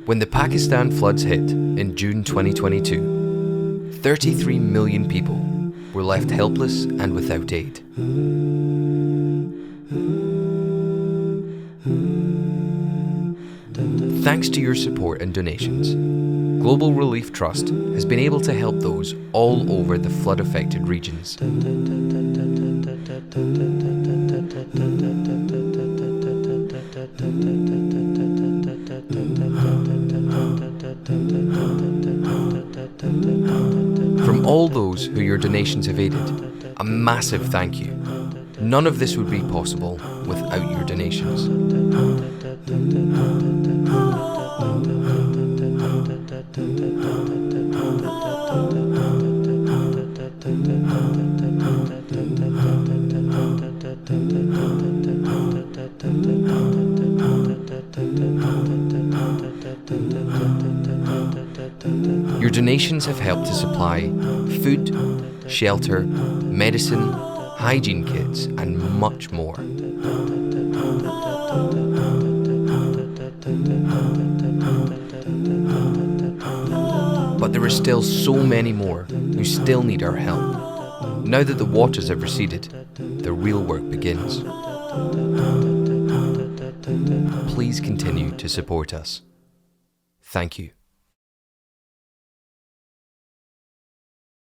When the Pakistan floods hit in June 2022, 33 million people were left helpless and without aid. Thanks to your support and donations, Global Relief Trust has been able to help those all over the flood-affected regions. From all those who your donations have aided, a massive thank you. None of this would be possible without your donations. Your donations have helped to supply food, shelter, medicine, hygiene kits, and much more. But there are still so many more who still need our help. Now that the waters have receded, the real work begins. Please continue to support us. Thank you.